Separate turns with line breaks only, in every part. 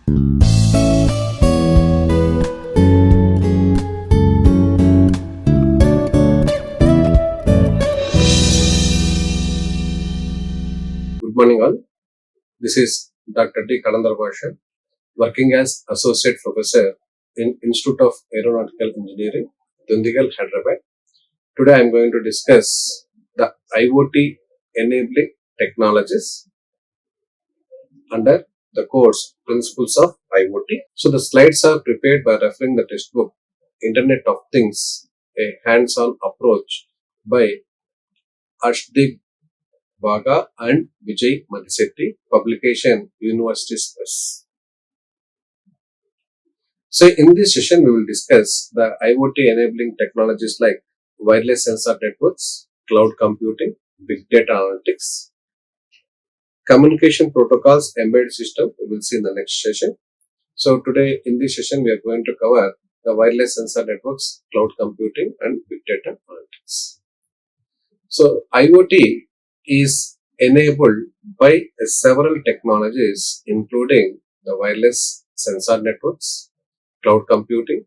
Good morning all. This is Dr. D. Khalandar Basha, working as Associate Professor in Institute of Aeronautical Engineering, Dundigal, Hyderabad. Today I am going to discuss the IOT enabling technologies under the course Principles of IOT. So the slides are prepared by referring the textbook Internet of Things, a hands-on approach by Ashdeep Baga and Vijay Madhisetti, publication Universities Press. So in this session we will discuss the IoT enabling technologies like wireless sensor networks, cloud computing, big data analytics, communication protocols, embedded system. We will see in the next session. So today in this session we are going to cover the wireless sensor networks, cloud computing and big data analytics. So IoT is enabled by several technologies including the wireless sensor networks, cloud computing,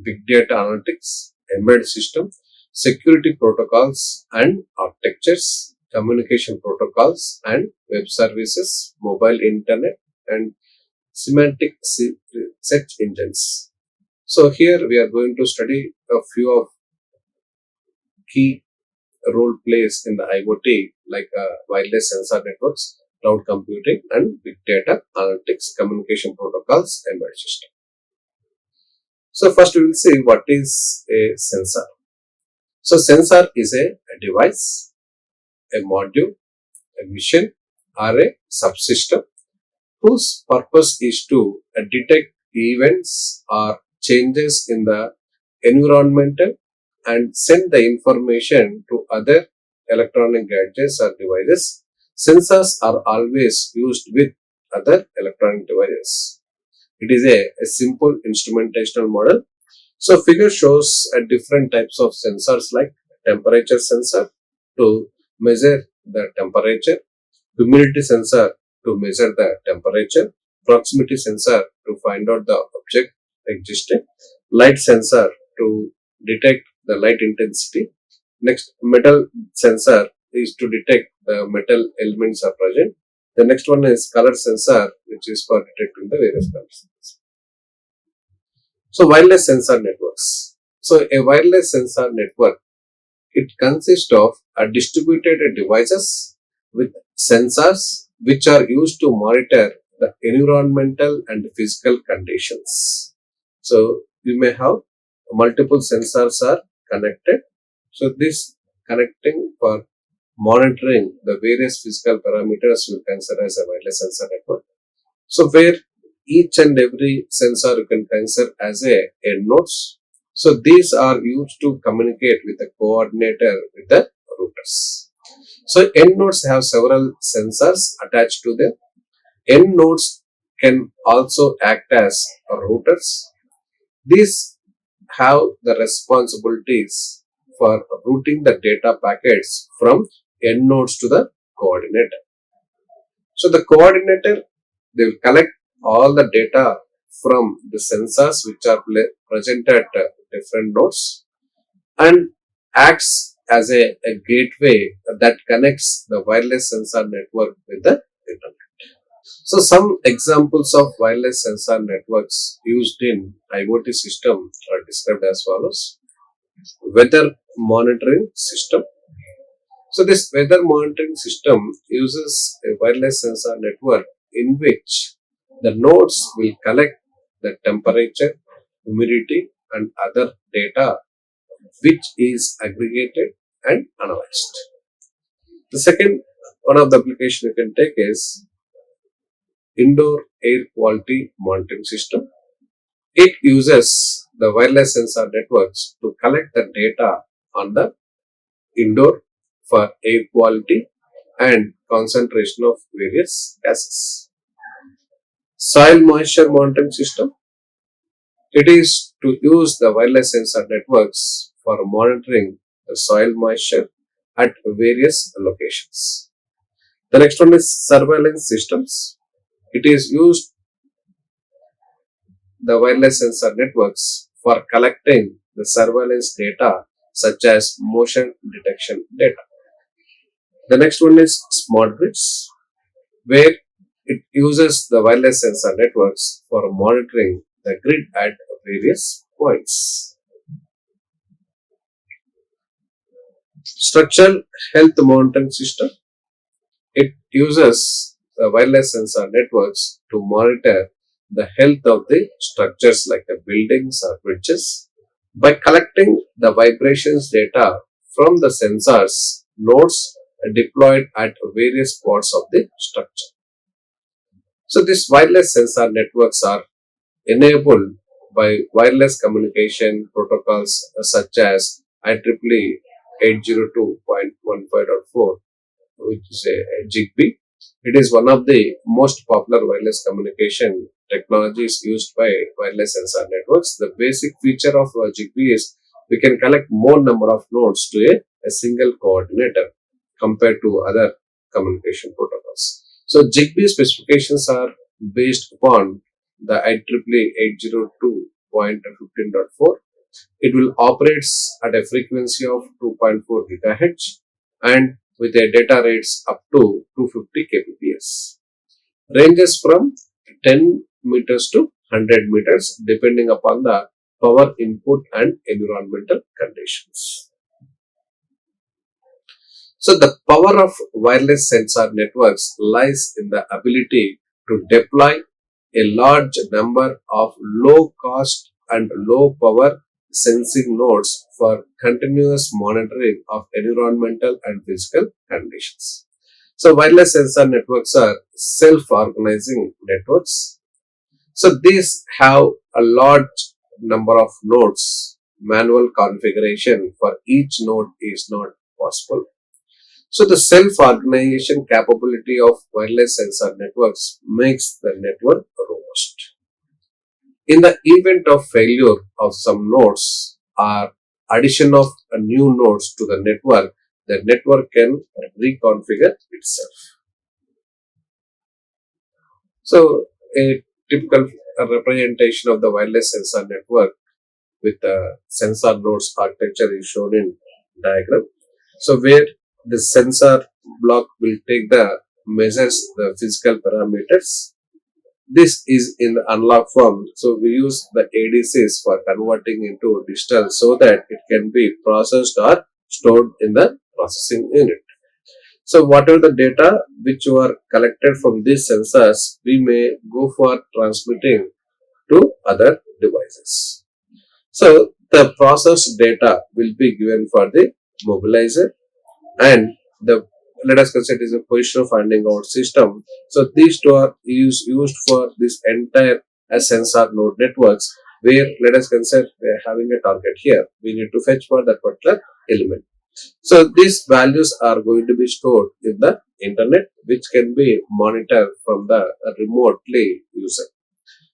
big data analytics, embedded system, security protocols and architectures, communication protocols and web services, mobile internet and semantic search engines. So here we are going to study a few of key role plays in the IoT like wireless sensor networks, cloud computing and big data analytics, communication protocols, embedded system. So first we will see what is a sensor. So sensor is a device, a module, a mission or a subsystem whose purpose is to detect events or changes in the environmental and send the information to other electronic gadgets or devices. Sensors are always used with other electronic devices. It is a simple instrumentational model. So figure shows different types of sensors like temperature sensor to measure the temperature, humidity sensor to measure the temperature, proximity sensor to find out the object existing, light sensor to detect the light intensity. Next, metal sensor is to detect the metal elements are present. The next one is color sensor, which is for detecting the various colors. So wireless sensor networks. So a wireless sensor network, it consists of distributed devices with sensors which are used to monitor the environmental and physical conditions. So you may have multiple sensors are connected. So this connecting for monitoring the various physical parameters we consider as a wireless sensor network. So where each and every sensor you can consider as a end nodes. So these are used to communicate with the coordinator with the routers. So end nodes have several sensors attached to them. End nodes can also act as routers. These have the responsibilities for routing the data packets from end nodes to the coordinator. So the coordinator, they will collect all the data from the sensors which are present at different nodes and acts as a gateway that connects the wireless sensor network with the internet. So some examples of wireless sensor networks used in IoT system are described as follows. Weather monitoring system. So this weather monitoring system uses a wireless sensor network in which the nodes will collect the temperature, humidity and other data which is aggregated and analyzed. The second one of the application you can take is indoor air quality monitoring system. It uses the wireless sensor networks to collect the data on the indoor for air quality and concentration of various gases. Soil moisture monitoring system. It is to use the wireless sensor networks for monitoring the soil moisture at various locations. The next one is surveillance systems. It is used the wireless sensor networks for collecting the surveillance data such as motion detection data. The next one is smart grids, where it uses the wireless sensor networks for monitoring the grid at various points. Structural health monitoring system. It uses the wireless sensor networks to monitor the health of the structures like the buildings or bridges by collecting the vibrations data from the sensors nodes deployed at various parts of the structure. So these wireless sensor networks are enabled by wireless communication protocols such as IEEE 802.15.4, which is a Zigbee. It is one of the most popular wireless communication technologies used by wireless sensor networks. The basic feature of Zigbee is we can collect more number of nodes to a single coordinator compared to other communication protocols. So Zigbee specifications are based upon the IEEE 802.15.4. It will operates at a frequency of 2.4 GHz and with a data rates up to 250 kbps. Ranges from 10 meters to 100 meters depending upon the power input and environmental conditions. So the power of wireless sensor networks lies in the ability to deploy a large number of low cost and low power sensing nodes for continuous monitoring of environmental and physical conditions. So wireless sensor networks are self-organizing networks. So these have a large number of nodes. Manual configuration for each node is not possible. So the self-organization capability of wireless sensor networks makes the network robust. In the event of failure of some nodes or addition of new nodes to the network can reconfigure itself. So a typical representation of the wireless sensor network with the sensor nodes architecture is shown in diagram. So where the sensor block will take the measures the physical parameters. This is in the analog form. So we use the ADCs for converting into digital so that it can be processed or stored in the processing unit. So whatever the data which were collected from these sensors, we may go for transmitting to other devices. So the processed data will be given for the mobilizer, and the let us consider it is a position finding out system. So these two are used for this entire sensor node networks, where let us consider we are having a target here. We need to fetch for that particular element. So these values are going to be stored in the internet, which can be monitored from the remotely user.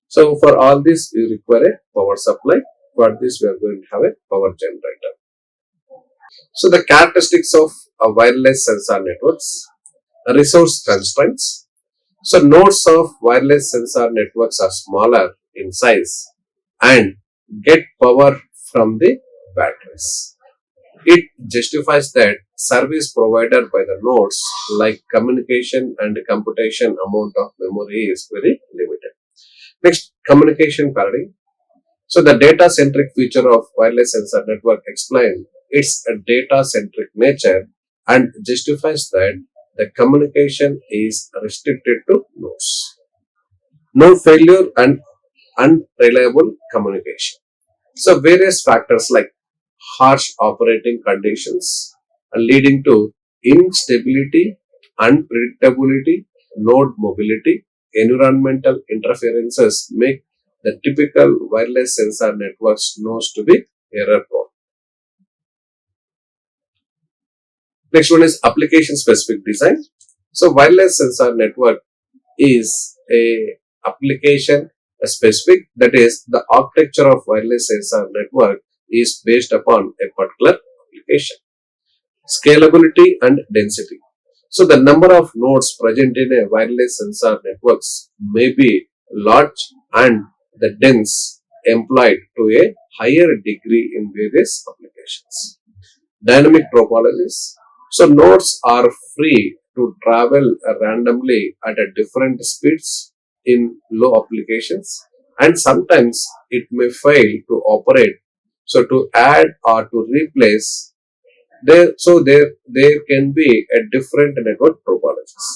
So for all this, we require a power supply. For this, we are going to have a power generator. So the characteristics of wireless sensor networks, resource constraints. So nodes of wireless sensor networks are smaller in size and get power from the batteries. It justifies that service provided by the nodes like communication and computation amount of memory is very limited. Next, communication paradigm. So the data-centric feature of wireless sensor network explains its data-centric nature and justifies that the communication is restricted to nodes. No failure and unreliable communication. So various factors like harsh operating conditions leading to instability, unpredictability, node mobility, environmental interferences make the typical wireless sensor networks knows to be error prone. Next one is application specific design. So wireless sensor network is a application specific, that is the architecture of wireless sensor network is based upon a particular application. Scalability and density. So the number of nodes present in a wireless sensor networks may be large and the dense employed to a higher degree in various applications. Dynamic topologies. So nodes are free to travel randomly at a different speeds in low applications, and sometimes it may fail to operate. So to add or to replace there can be a different network topologies.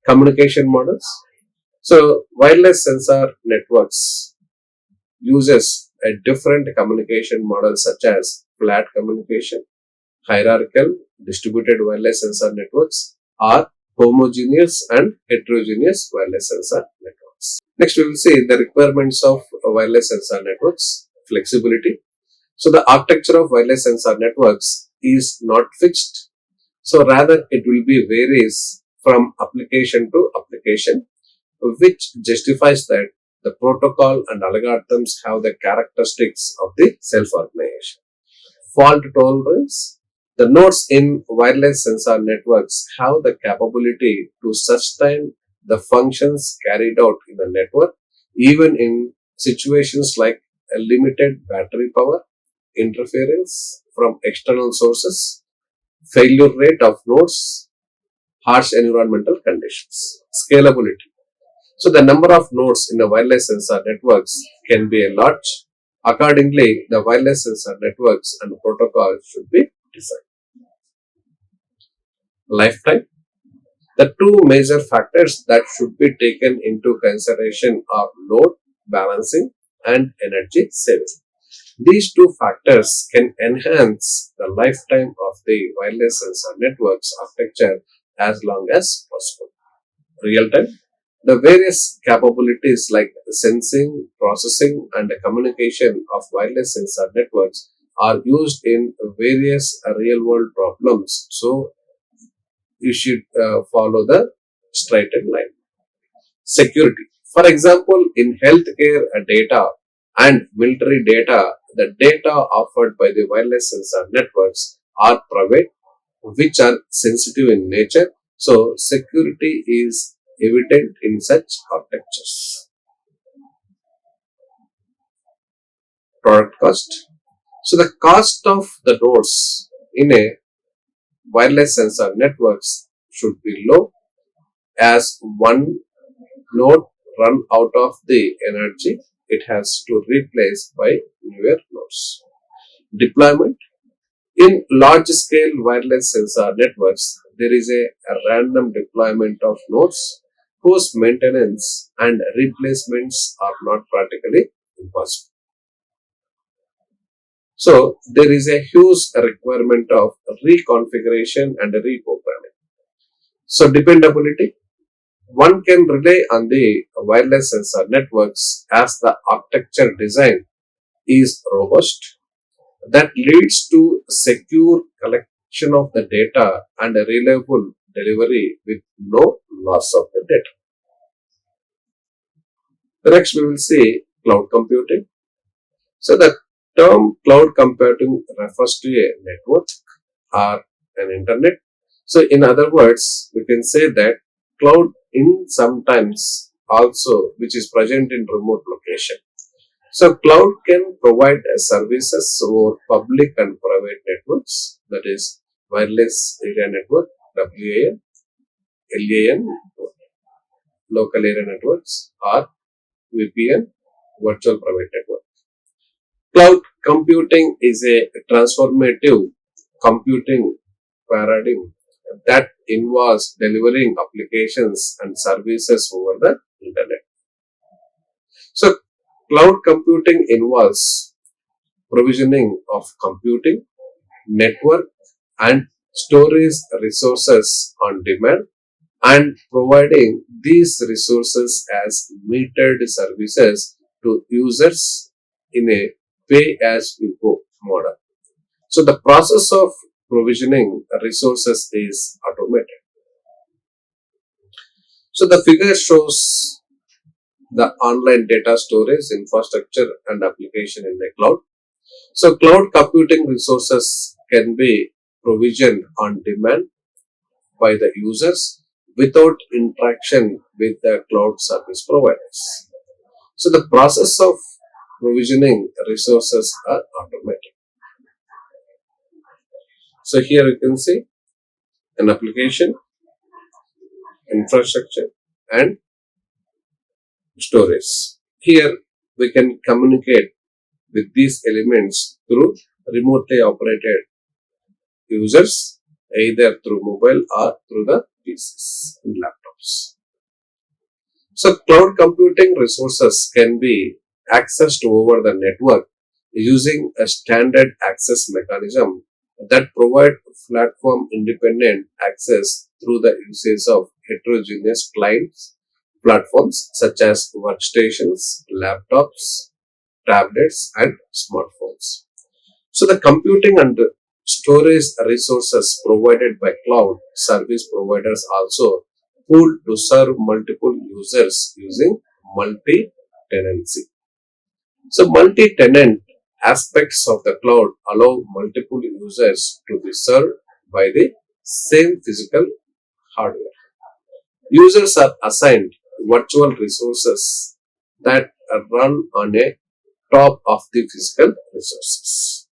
Communication models. So wireless sensor networks uses a different communication model such as flat communication, hierarchical, distributed wireless sensor networks, or homogeneous and heterogeneous wireless sensor networks. Next, we will see the requirements of wireless sensor networks. Flexibility. So the architecture of wireless sensor networks is not fixed. So rather it will be varies from application to application, which justifies that the protocol and algorithms have the characteristics of the self-organization. Fault tolerance. The nodes in wireless sensor networks have the capability to sustain the functions carried out in the network, even in situations like a limited battery power, interference from external sources, failure rate of nodes, harsh environmental conditions. Scalability. So the number of nodes in the wireless sensor networks can be a large. Accordingly, the wireless sensor networks and protocols should be designed. Lifetime. The two major factors that should be taken into consideration are load balancing and energy saving. These two factors can enhance the lifetime of the wireless sensor networks architecture as long as possible. Real time. The various capabilities like sensing, processing, and communication of wireless sensor networks are used in various real world problems. So, you should follow the straightened line. Security. For example, in healthcare data and military data, the data offered by the wireless sensor networks are private, which are sensitive in nature. So, security is evident in such architectures. Product cost. So, the cost of the nodes in a wireless sensor networks should be low, as one node run out of the energy it has to replace by newer nodes. Deployment. In large scale wireless sensor networks, there is a random deployment of nodes whose maintenance and replacements are not practically impossible. So, there is a huge requirement of reconfiguration and reprogramming. So, dependability. One can rely on the wireless sensor networks as the architecture design is robust, that leads to secure collection of the data and a reliable delivery with no loss of the data. Next, we will see cloud computing. So, the term cloud computing refers to a network or an internet. So, in other words, we can say that cloud in sometimes also which is present in remote location. So, cloud can provide services over public and private networks, that is wireless area network, WAN, LAN, local area networks, or VPN, virtual private network. Cloud computing is a transformative computing paradigm that involves delivering applications and services over the internet. So, cloud computing involves provisioning of computing, network, and storage resources on demand, and providing these resources as metered services to users in a pay as you go model. So the process of provisioning resources is automated. So the figure shows the online data storage infrastructure and application in the cloud. So cloud computing resources can be provisioned on demand by the users without interaction with the cloud service providers. So the process of provisioning resources are automatic. So here you can see an application, infrastructure, and storage. Here we can communicate with these elements through remotely operated users, either through mobile or through the PCs and laptops. So cloud computing resources can be accessed over the network using a standard access mechanism that provide platform independent access through the usage of heterogeneous clients platforms such as workstations, laptops, tablets, and smartphones. So the computing and storage resources provided by cloud service providers also pool to serve multiple users using multi-tenancy. So multi-tenant aspects of the cloud allow multiple users to be served by the same physical hardware. Users are assigned virtual resources that run on a top of the physical resources.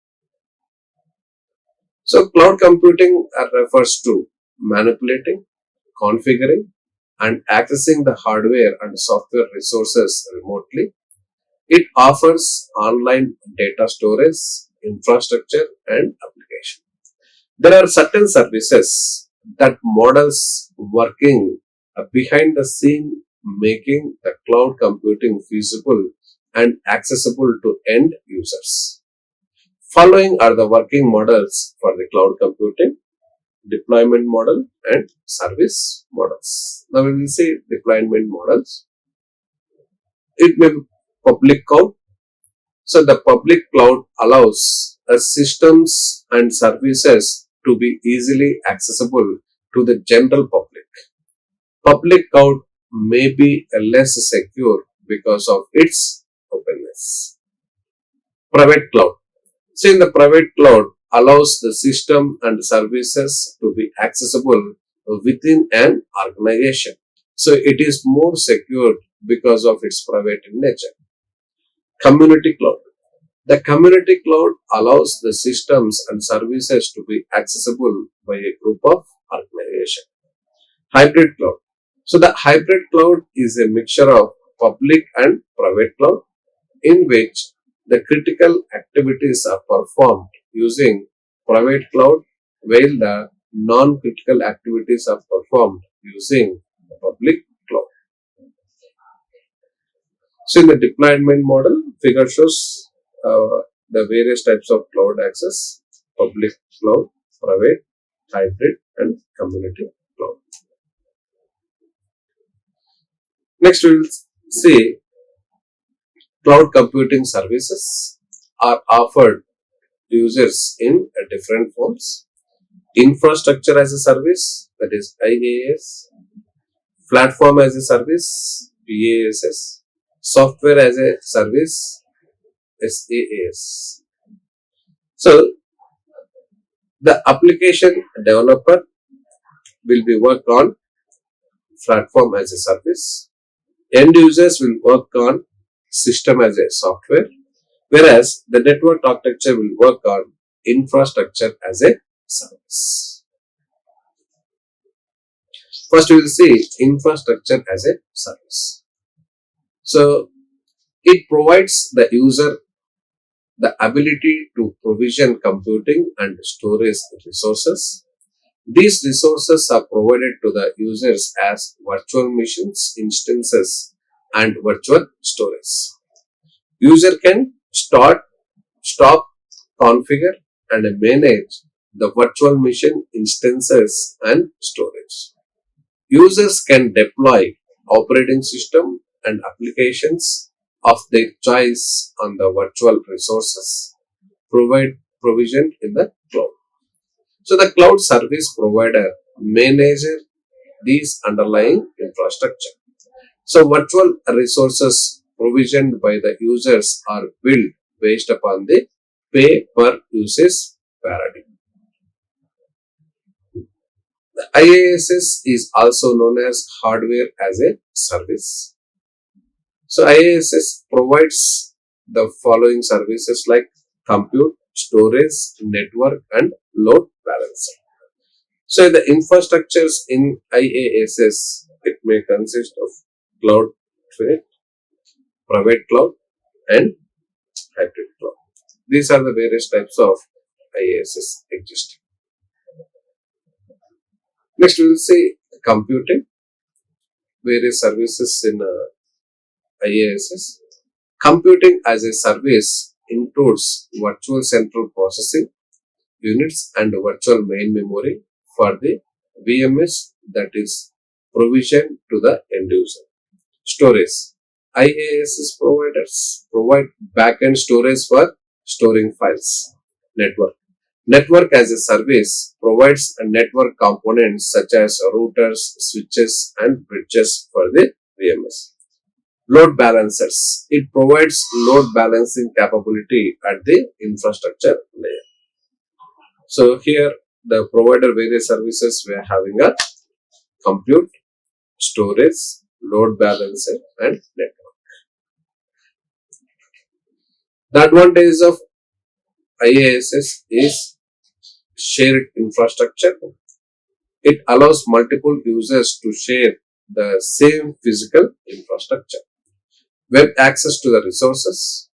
So cloud computing refers to manipulating, configuring, and accessing the hardware and software resources remotely. It offers online data storage, infrastructure, and application. There are certain services that models working behind the scene, making the cloud computing feasible and accessible to end users. Following are the working models for the cloud computing: deployment model and service models. Now we will see deployment models. It may be public cloud. So the public cloud allows systems and services to be easily accessible to the general public. Public cloud may be less secure because of its openness. Private cloud. So in the private cloud allows the system and services to be accessible within an organization. So it is more secure because of its private in nature. Community cloud. The community cloud allows the systems and services to be accessible by a group of organizations. Hybrid cloud. So the hybrid cloud is a mixture of public and private cloud in which the critical activities are performed using private cloud while the non-critical activities are performed using the public cloud. So in the deployment model, figure shows the various types of cloud access: public cloud, private, hybrid, and community cloud. Next, we will see cloud computing services are offered to users in different forms. Infrastructure as a service, that is IaaS, platform as a service, PaaS, software as a service, SaaS. So the application developer will be work on platform as a service. End users will work on system as a software, whereas the network architecture will work on infrastructure as a service. First, we will see infrastructure as a service. So it provides the user the ability to provision computing and storage resources. These resources are provided to the users as virtual machines, instances, and virtual storage. User can start, stop, configure, and manage the virtual machine instances and storage. Users can deploy operating system and applications of their choice on the virtual resources provisioned in the cloud. So the cloud service provider manages these underlying infrastructure. So virtual resources provisioned by the users are built based upon the pay per usage paradigm. The IaaS is also known as hardware as a service. So IaaS provides the following services like compute, storage, network, and load balancing. So the infrastructures in IaaS, it may consist of cloud, private cloud, and hybrid cloud. These are the various types of IaaS existing. Next, we will see computing, various services in IaaS. Computing as a service includes virtual central processing units and virtual main memory for the VMS, that is provision to the end user. Storage. IaaS providers provide backend storage for storing files. Network. Network as a service provides a network components such as routers, switches, and bridges for the VMS. Load balancers. It provides load balancing capability at the infrastructure layer. So here the provider various services we are having a compute, storage, load balancer, and network. The advantage of IaaS is shared infrastructure. It allows multiple users to share the same physical infrastructure. Web access to the resources.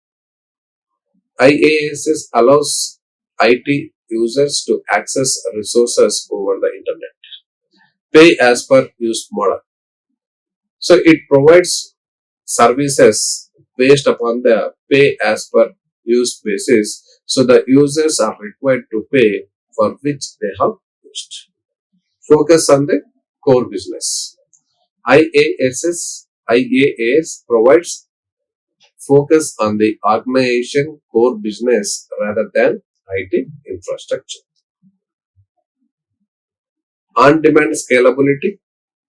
IaaS allows IT users to access resources over the internet. Pay as per use model. So it provides services based upon the pay as per use basis. So the users are required to pay for which they have used. Focus on the core business. IaaS provides focus on the organization core business rather than IT infrastructure. On-demand scalability.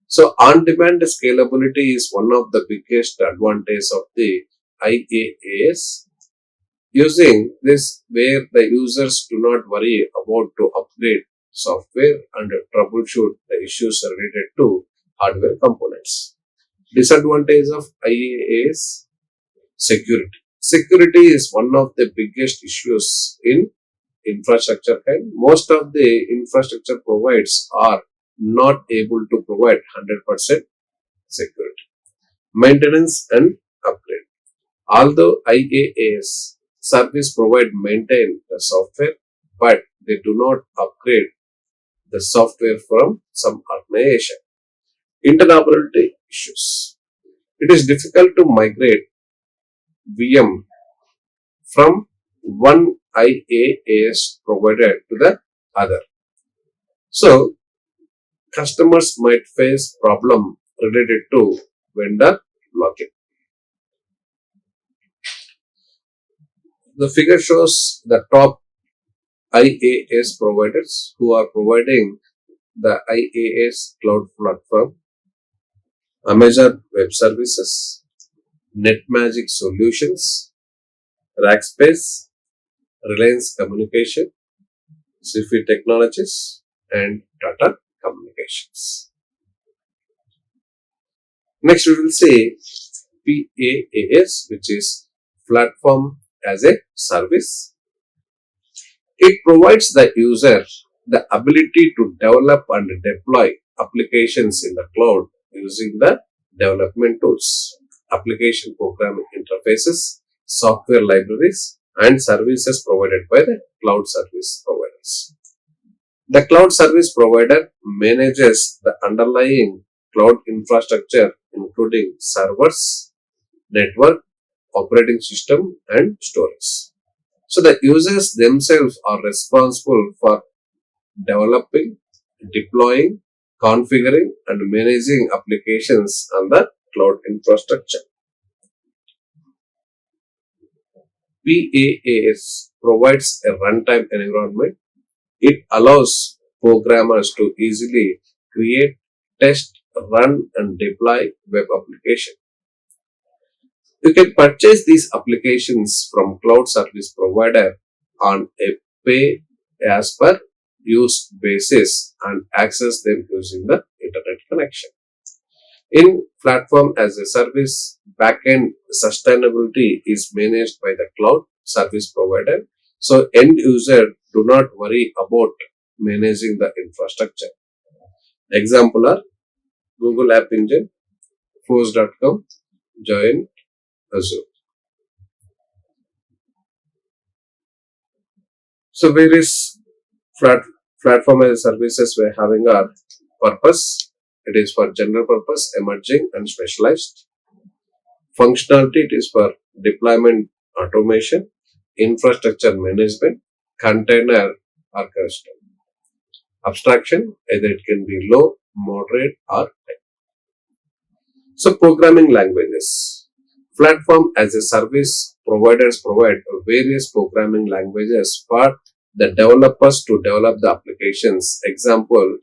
So on-demand scalability is one of the biggest advantages of the IaaS. Using this, where the users do not worry about to upgrade software and troubleshoot the issues related to hardware components. Disadvantage of IaaS: security. Security is one of the biggest issues in infrastructure, and most of the infrastructure providers are not able to provide 100% security. Maintenance and upgrade. Although IaaS service provide maintain the software, but they do not upgrade the software from some organization. Interoperability issues. It is difficult to migrate VM from one IaaS provider to the other. So customers might face problem related to vendor locking. The figure shows the top IaaS providers who are providing the IaaS cloud platform: Amazon Web Services, NetMagic Solutions, Rackspace, Reliance Communication, Sifi Technologies, and Tata Communications. Next, we will see PaaS, which is Platform as a Service. It provides the user the ability to develop and deploy applications in the cloud using the development tools, application programming interfaces, software libraries, and services provided by the cloud service providers. The cloud service provider manages the underlying cloud infrastructure, including servers, network, operating system, and storage. So the users themselves are responsible for developing, deploying, configuring, and managing applications on the cloud infrastructure. PaaS provides a runtime environment. It allows programmers to easily create, test, run, and deploy web applications. You can purchase these applications from cloud service provider on a pay as per use basis and access them using the internet connection. In platform as a service, backend sustainability is managed by the cloud service provider. So end user do not worry about managing the infrastructure. Example are Google App Engine, Force.com, Join, Azure. So various flat, platform as a services we're having our purpose. It is for general purpose, emerging and specialized. Functionality, it is for deployment automation, infrastructure management, container orchestration. Abstraction, either it can be low, moderate or high. So programming languages. Platform as a service providers provide various programming languages for the developers to develop the applications. Example,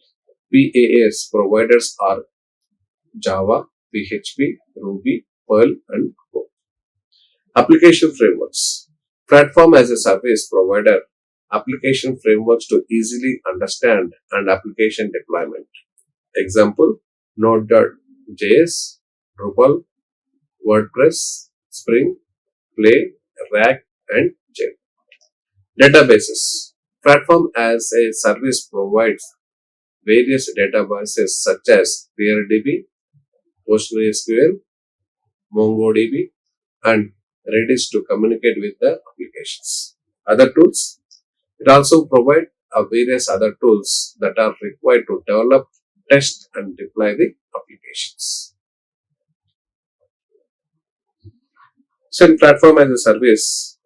PAS providers are Java, PHP, Ruby, Perl and Go. Application frameworks. Platform as a service provider application frameworks to easily understand and application deployment. Example, Node.js, Drupal, WordPress, Spring, Play, Rack and Jen. Databases. Platform as a service provides various databases such as PeerDB, PostgreSQL, MongoDB and Redis to communicate with the applications. Other tools. It also provides various other tools that are required to develop, test and deploy the applications. So in platform as a service,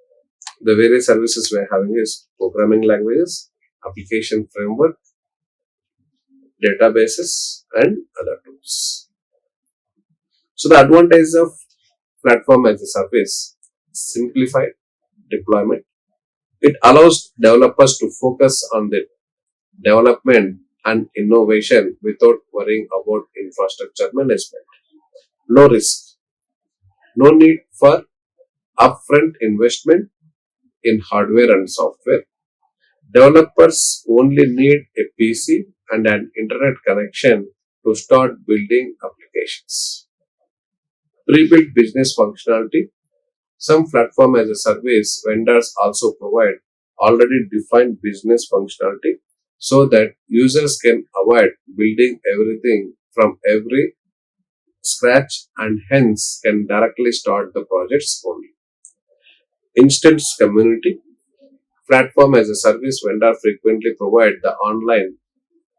the various services we are having is programming languages, application framework, databases and other tools. So the advantage of platform as a service, simplified deployment. It allows developers to focus on the development and innovation without worrying about infrastructure management. Low risk. No need for upfront investment in hardware and software. Developers only need a PC and an internet connection to start building applications. Pre-built business functionality. Some platform as a service vendors also provide already defined business functionality so that users can avoid building everything from every scratch and hence can directly start the projects only. Instance community. Platform as a service vendor frequently provide the online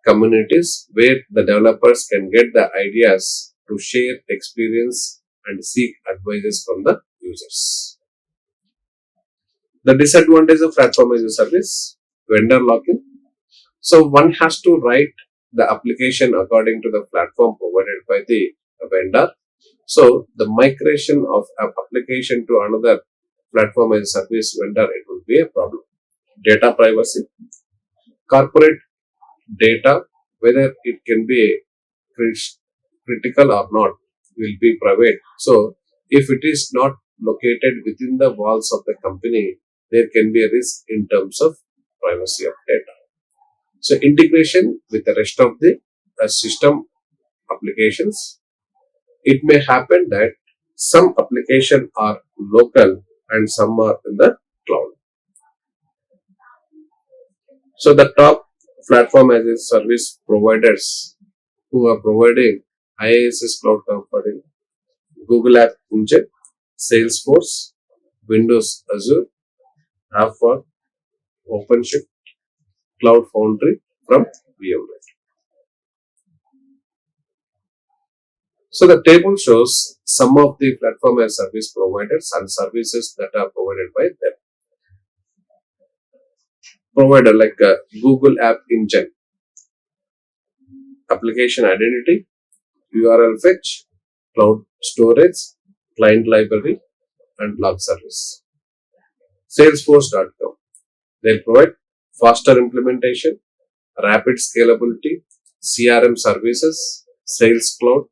communities where the developers can get the ideas to share experience and seek advices from the users. The disadvantage of platform as a service, vendor lock-in. So one has to write the application according to the platform provided by the vendor. So the migration of an application to another platform as a service vendor, it will be a problem. Data privacy. Corporate data, whether it can be critical or not, will be private. So if it is not located within the walls of the company, there can be a risk in terms of privacy of data. So integration with the rest of the system applications. It may happen that some applications are local and some are in the cloud. So the top platform as a service providers who are providing IaaS cloud computing, Google App Engine, Salesforce, Windows Azure, AppWork, OpenShift, Cloud Foundry from VMware. So the table shows some of the platform as service providers and services that are provided by them. Provider like Google App Engine, application identity, URL fetch, cloud storage, client library, and log service. Salesforce.com. They provide faster implementation, rapid scalability, CRM services, sales cloud,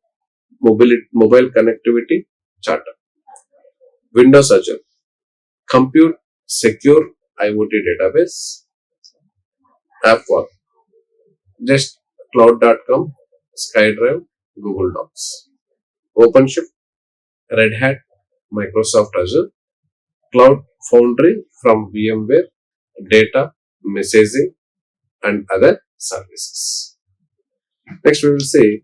mobile connectivity, charter. Windows Azure. Compute, secure IoT database. AppWork. Just cloud.com, SkyDrive, Google Docs. OpenShift, Red Hat, Microsoft Azure, Cloud Foundry from VMware, data, messaging, and other services. Next, we will see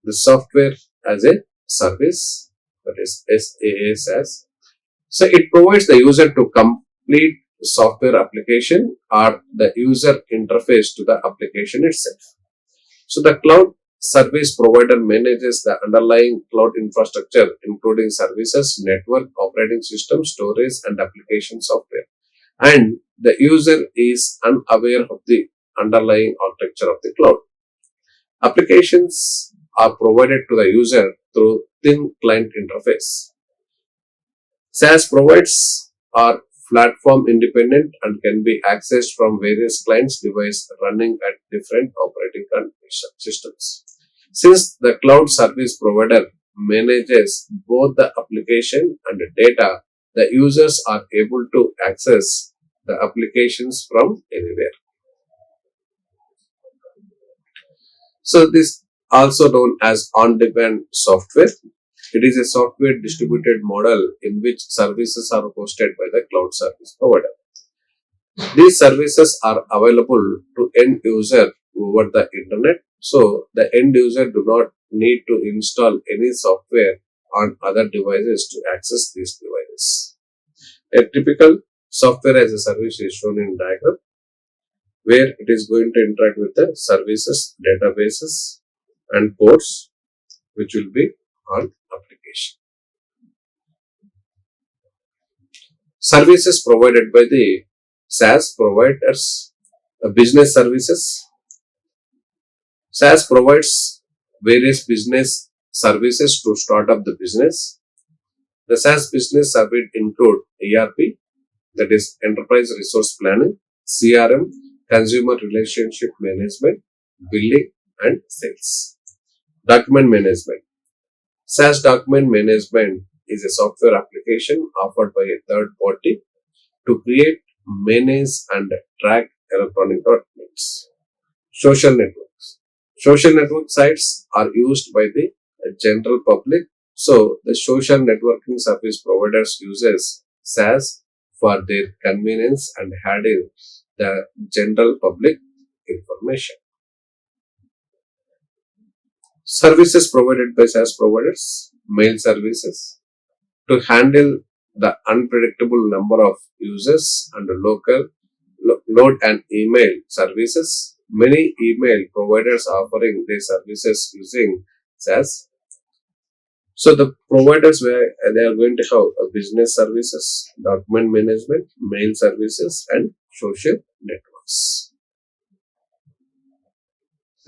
the software as a service, that is SaaS. So it provides the user to complete the software application or the user interface to the application itself. So the cloud service provider manages the underlying cloud infrastructure, including services, network, operating system, storage, and application software. And the user is unaware of the underlying architecture of the cloud. Applications are provided to the user through thin client interface. SaaS provides are platform independent and can be accessed from various clients' devices running at different operating systems. Since the cloud service provider manages both the application and the data, the users are able to access the applications from anywhere. So this also known as on-demand software. It is a software distributed model in which services are hosted by the cloud service provider. These services are available to end user over the internet. So the end user do not need to install any software on other devices to access these devices. A typical software as a service is shown in diagram, where it is going to interact with the services, databases, and ports, which will be on application. Services provided by the SaaS providers, business services. SaaS provides various business services to start up the business. The SaaS business service include ERP, that is Enterprise Resource Planning, CRM, Consumer Relationship Management, Billing, and Sales. Document Management. SaaS Document Management is a software application offered by a third party to create, manage, and track electronic documents. Social networks. Social network sites are used by the general public. So, the social networking service providers uses SaaS for their convenience and handle the general public information. Services provided by SaaS providers, mail services, to handle the unpredictable number of users and local load and email services. Many email providers are offering their services using SaaS. So the providers where they are going to have a business services, document management, mail services, and social networks.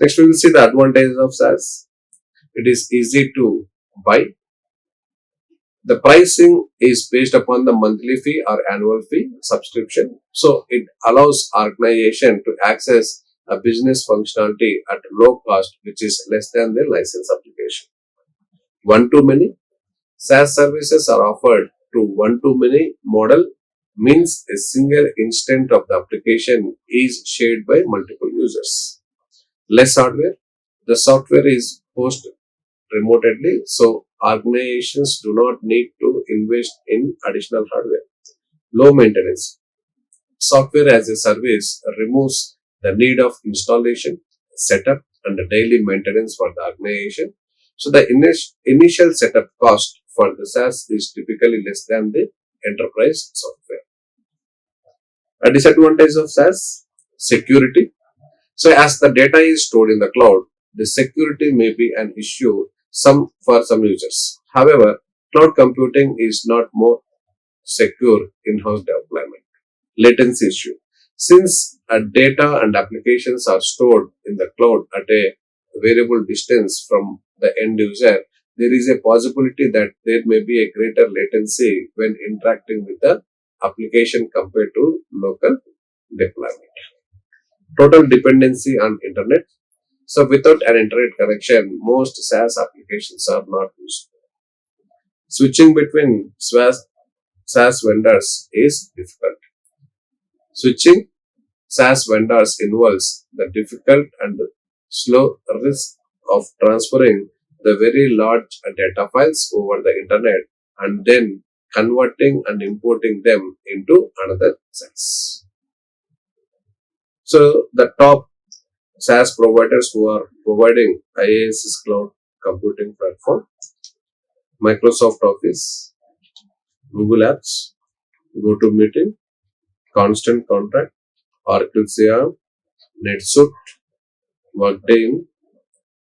Next, we will see the advantages of SaaS. It is easy to buy. The pricing is based upon the monthly fee or annual fee subscription. So it allows organization to access a business functionality at low cost, which is less than the license application. One-to-many. SaaS services are offered to one-to-many model, means a single instance of the application is shared by multiple users. Less hardware. The software is hosted remotely, so organizations do not need to invest in additional hardware. Low maintenance. Software as a service removes the need of installation, setup, and the daily maintenance for the organization. So the initial setup cost for the SaaS is typically less than the enterprise software. A disadvantage of SaaS: security. So as the data is stored in the cloud, the security may be an issue for some users. However, cloud computing is not more secure in-house deployment. Latency issue. Since data and applications are stored in the cloud at a variable distance from the end user, there is a possibility that there may be a greater latency when interacting with the application compared to local deployment. Total dependency on internet. So without an internet connection, most SaaS applications are not useful. Switching between SaaS vendors is difficult. Switching SaaS vendors involves the difficult and slow risk of transferring the very large data files over the internet and then converting and importing them into another size. So the top SaaS providers who are providing IaaS cloud computing platform: Microsoft Office, Google Apps, GoToMeeting, Constant Contact, Oracle CRM, NetSuite, Workday,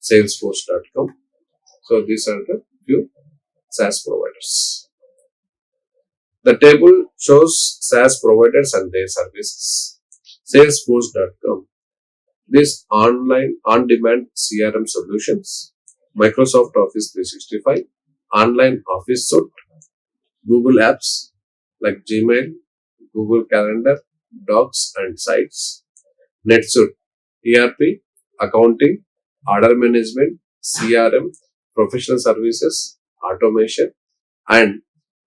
Salesforce.com. So these are the few SaaS providers. The table shows SaaS providers and their services. Salesforce.com. This online on-demand CRM solutions. Microsoft Office 365, online office suite, Google Apps like Gmail, Google Calendar, Docs and Sites, NetSuite, ERP, accounting, order management, CRM, professional services, automation, and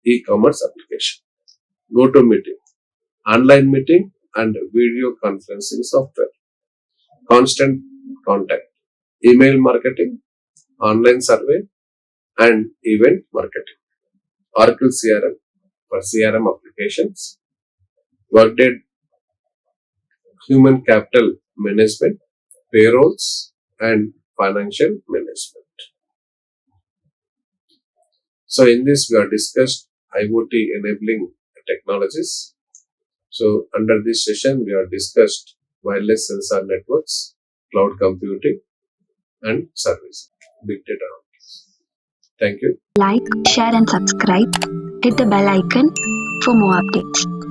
e-commerce application. GoToMeeting, online meeting and video conferencing software. Constant Contact, email marketing, online survey, and event marketing. Oracle CRM for CRM applications. Workday human capital management, payrolls, and financial management. So in this we are discussed IoT enabling technologies. So under this session we are discussed wireless sensor networks, cloud computing, and service, big data. Thank you.
Like, share and subscribe. Hit the bell icon for more updates.